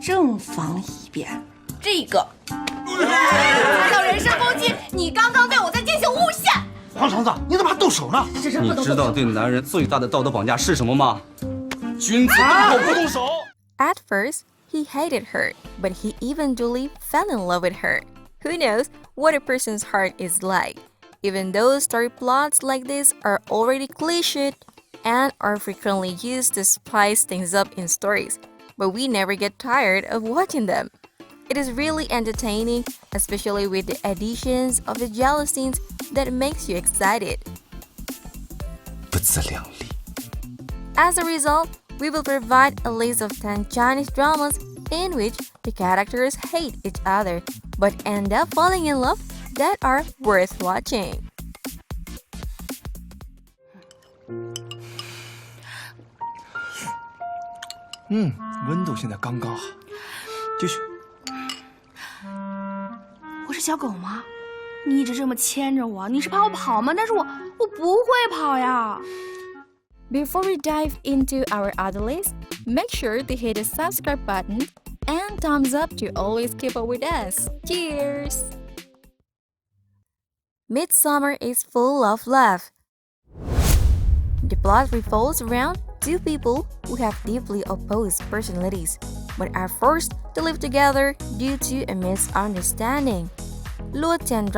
正方一边。这个难道人身攻击？你刚刚对我在进行诬陷！黄橙子，你怎么还动手呢？你知道对男人最大的道德绑架是什么吗？君子动口不动手。At first, he hated her, but he eventually fell in love with her. Who knows what a person's heart is like? Even though story plots like this are already cliched and are frequently used to spice things up in stories, but we never get tired of watching them. It is really entertaining, especially with the additions of the jealous scenes that makes you excited. 不自量力。 As a result, we will provide a list of 10 Chinese dramas in which the characters hate each other but end up falling in love that are worth watching. 温度现在刚刚好。继续。我是小狗吗？你一直这么牵着我，你是怕我跑吗？但是我不会跑呀。Before we dive into our other list, make sure to hit the subscribe button and thumbs up to always keep up with us. Cheers! Midsummer is full of love. The plot revolves around two people who have deeply opposed personalities, but are forced to live together due to a misunderstanding. Tian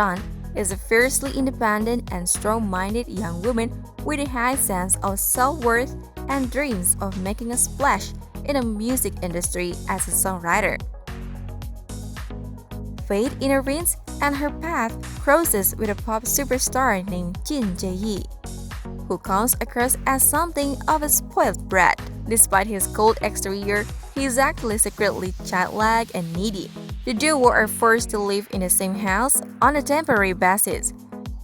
is a fiercely independent and strong-minded young woman with a high sense of self-worth and dreams of making a splash in the music industry as a songwriter. Fate intervenes and her path crosses with a pop superstar named Jiang, who comes across as something of a spoiled brat. Despite his cold exterior, he is actually secretly childlike and needy. The duo are forced to live in the same house on a temporary basis.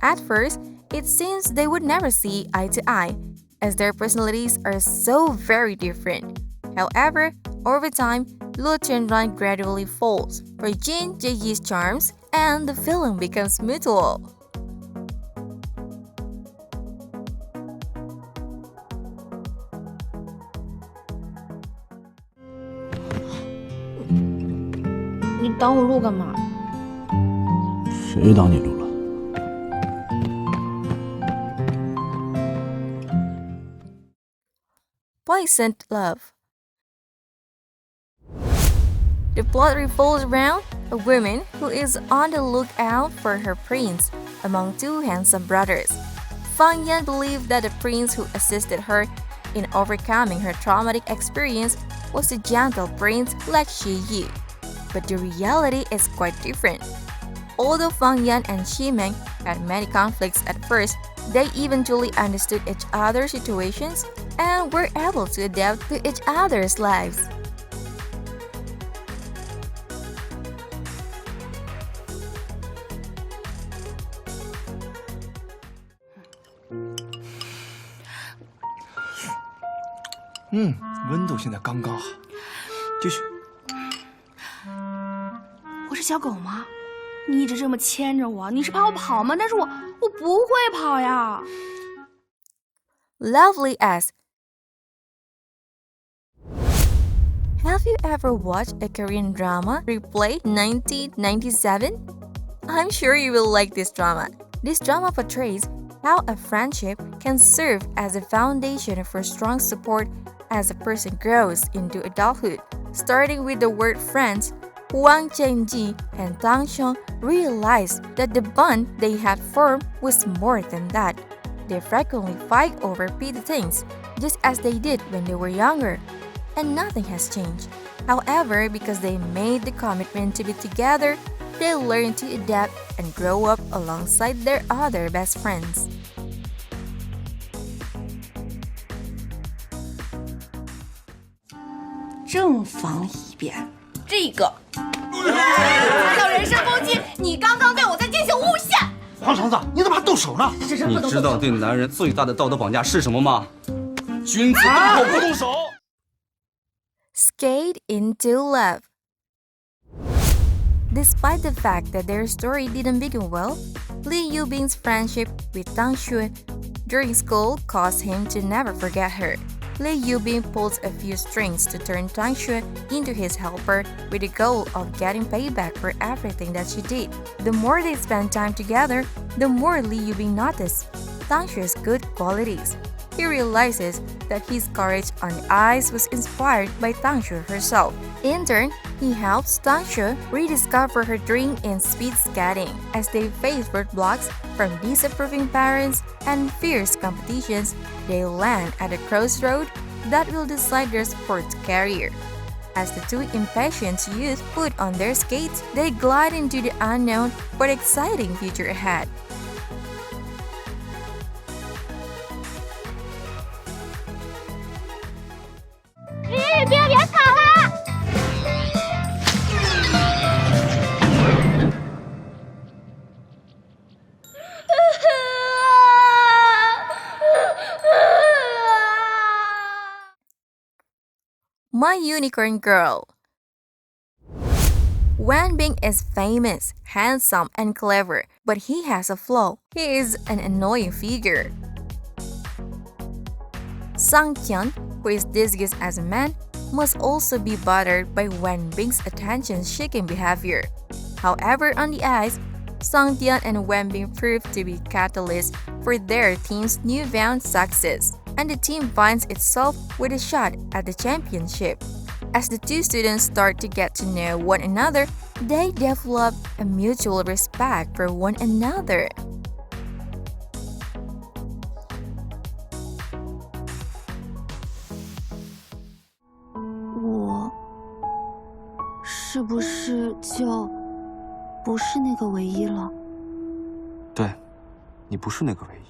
At first, it seems they would never see eye to eye, as their personalities are so very different. However, over time, Tian gradually falls for Jiang's charms, and the feeling becomes mutual. 你挡我路干嘛？谁挡你路了？ Poisoned love. The plot revolves around a woman who is on the lookout for her prince among two handsome brothers. Yan believed that the prince who assisted her in overcoming her traumatic experience was a gentle prince like Yu. But the reality is quite different. Although Yan and Meng had many conflicts at first, they eventually understood each other's situations and were able to adapt to each other's lives. “温度现在刚刚好。继续。我是小狗吗？你一直这么牵着我，你是怕我跑吗？但是我不会跑呀。Lovely asks, have you ever watched a Korean drama, Replay 1997? I'm sure you will like this drama. This drama portrays how a friendship can serve as a foundation for strong support as a person grows into adulthood. Starting with the word friends, Wang and Tang realized that the bond they had formed was more than that. They frequently fight over petty things, just as they did when they were younger. And nothing has changed. However, because they made the commitment to be together, they learn to adapt and grow up alongside their other best friends. 正方一边。这个难道人身攻击？你刚刚对我在进行诬陷！黄橙子，你怎么还动手呢？你知道对男人最大的道德绑架是什么吗？君子动口不动手。Skate into love. Despite the fact that their story didn't begin well, Li Yubing's friendship with Tang during school caused him to never forget her. Li Yubing pulls a few strings to turn Tangsue into his helper with the goal of getting payback for everything that she did. The more they spend time together, the more Li Yubing notices Tangsue's good qualities. He realizes that his courage on ice was inspired by Tangsue herself. In turn, he helps Tangsue rediscover her dream in speed skating. As they face roadblocks from disapproving parents and fierce competitions, they land at a crossroad that will decide their sports career. As the two impatient youths put on their skates, they glide into the unknown but exciting future ahead. My Unicorn Girl. Wang is famous, handsome, and clever, but he has a flaw. He is an annoying figure. Tian, who is disguised as a man, must also be bothered by Wenbing's attention-seeking behavior. However, on the ice, Tian and Wenbing prove to be catalysts for their team's newfound success, and the team finds itself with a shot at the championship. As the two students start to get to know one another, they develop a mutual respect for one another. "我是不是就不是那个唯一了？"对，你不是那个唯一。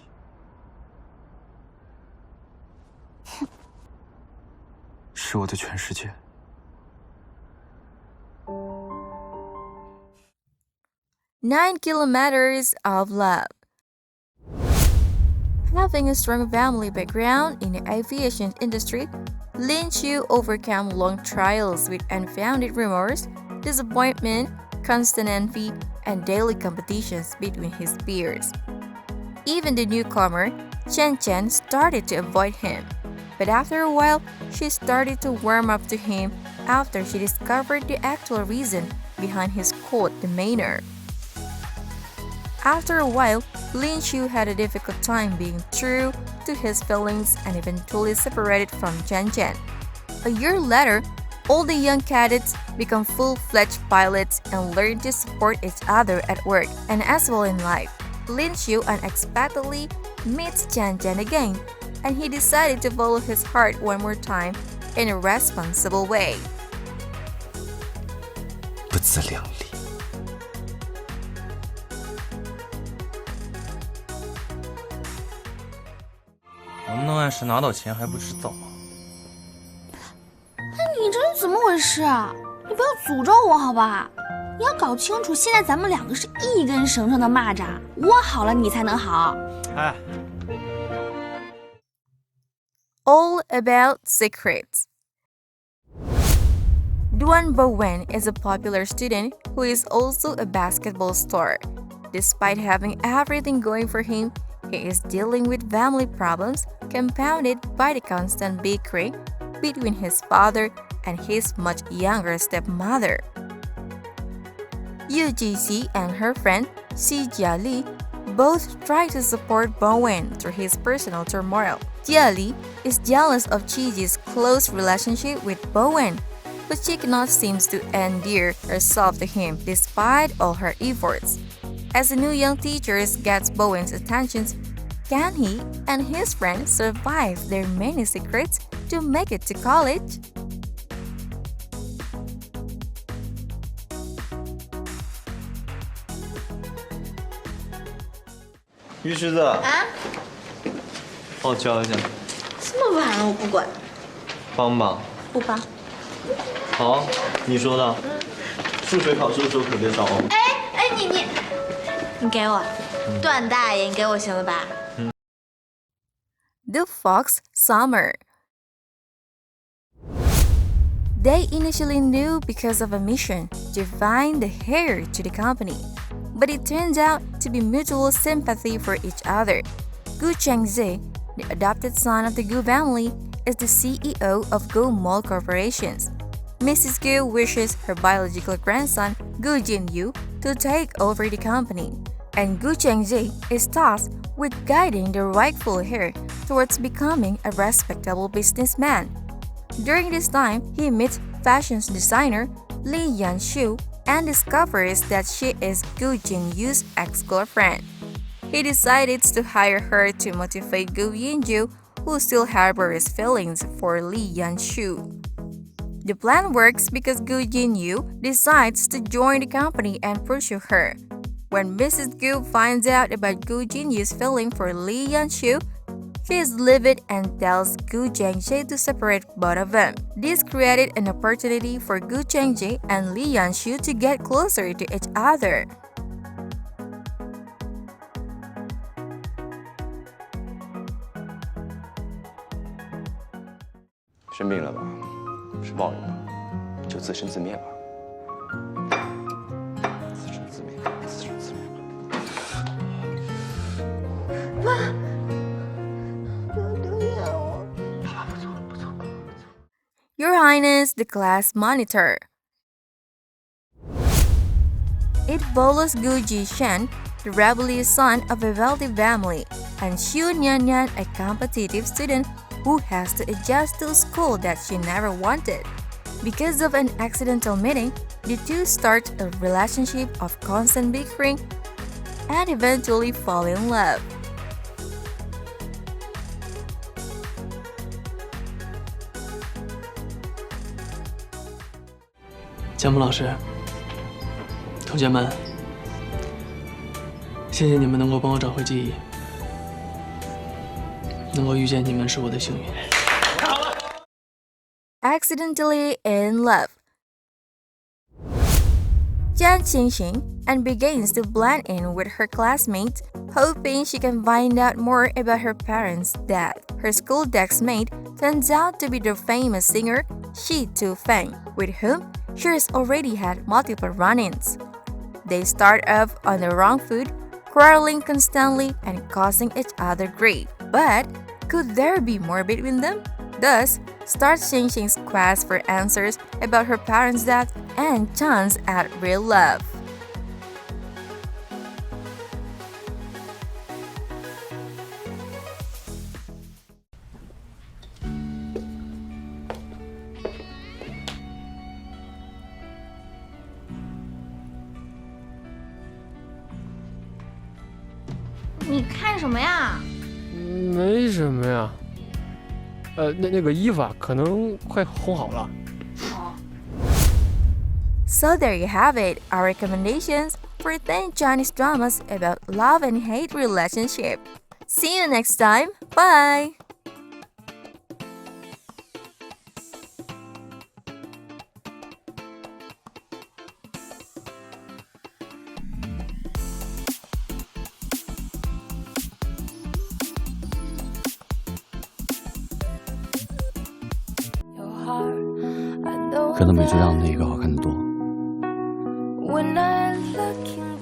是我的全世界。Ninekm of Love. Having a strong family background in the aviation industry, Lin Chu overcame long trials with unfounded rumors, disappointment, constant envy, and daily competitions between his peers. Even the newcomer, Chen started to avoid him. But after a while, she started to warm up to him after she discovered the actual reason behind his cold demeanor. After a while, Lin Chu had a difficult time being true to his feelings and eventually separated from Chen. A year later, all the young cadets become full-fledged pilots and learn to support each other at work and as well in life. Lin Chu unexpectedly meets Chen again, and he decided to follow his heart one more time in a responsible way. 不自量力。能不能按时拿到钱还不知道啊？你这是怎么回事啊？你不要诅咒我好吧？你要搞清楚，现在咱们两个是一根绳上的蚂蚱，我好了你才能好。哎。All about secrets. Yuan is a popular student who is also a basketball star. Despite having everything going for him, he is dealing with family problems compounded by the constant bickering between his father and his much younger stepmother. Yu Jixi and her friend Xi Jiali both try to support Bowen through his personal turmoil. Jiali is jealous of Chiji's close relationship with Bowen, but she cannot seem to endear herself to him despite all her efforts. As the new young teacher gets Bowen's attentions, can he and his friends survive their many secrets to make it to college? 鱼池子啊，帮我教一下，这么晚了我不管，帮帮。不帮。好，你说的。数学考试的时候可别找我。哎，你给我，段大爷，你给我行了吧The Fox Summer. They initially knew because of a mission to find the heir to the company, but it turns out to be mutual sympathy for each other. Gu Chengzi, the adopted son of the Gu family, is the CEO of Go Mall Corporations. Mrs. Gu wishes her biological grandson, Gu Jinyu, to take over the company, and Gu Chengji is tasked with guiding the rightful heir towards becoming a respectable businessman. During this time, he meets fashion designer Li Yanshu and discovers that she is Gu Jinyu's ex-girlfriend. He decides to hire her to motivate Gu Yinju, who still harbors feelings for Li Yanshu. The plan works because Gu Jinyu decides to join the company and pursue her. When Mrs. Gu finds out about Gu Jinyu's feeling for Li Yanshu, she is livid and tells Gu Chengji to separate both of them. This created an opportunity for Gu Chengji and Li Yanshu to get closer to each other. "生病了吧？是报应吧？就自生自灭吧。自生自灭，自生自灭吧。" Your Highness, the class monitor. It follows Gu Jishan, the rebellious son of a wealthy family, and Xu Nianyan, a competitive student who has to adjust to a school that she never wanted. Because of an accidental meeting, the two start a relationship of constant bickering and eventually fall in love. 姜峰老师，同学们，谢谢你们能够帮我找回记忆，能够遇见你们是我的幸运。Accidentally in love. Chen Qingxing and begins to blend in with her classmates, hoping she can find out more about her parents' death. Her school deskmate turns out to be the famous singer Shi Tu Feng, with whom she has already had multiple run-ins. They start off on the wrong foot, quarreling constantly and causing each other grief. But could there be more between them? Thus, starts Xingxing's quest for answers about her parents' death and chance at real love. “你看什么呀？”“没什么呀。那个衣服啊，可能快烘好了。” So there you have it, our recommendations for 10 Chinese dramas about love and hate relationship. See you next time. Bye! "真的没这样那个好看的多。" When I'm looking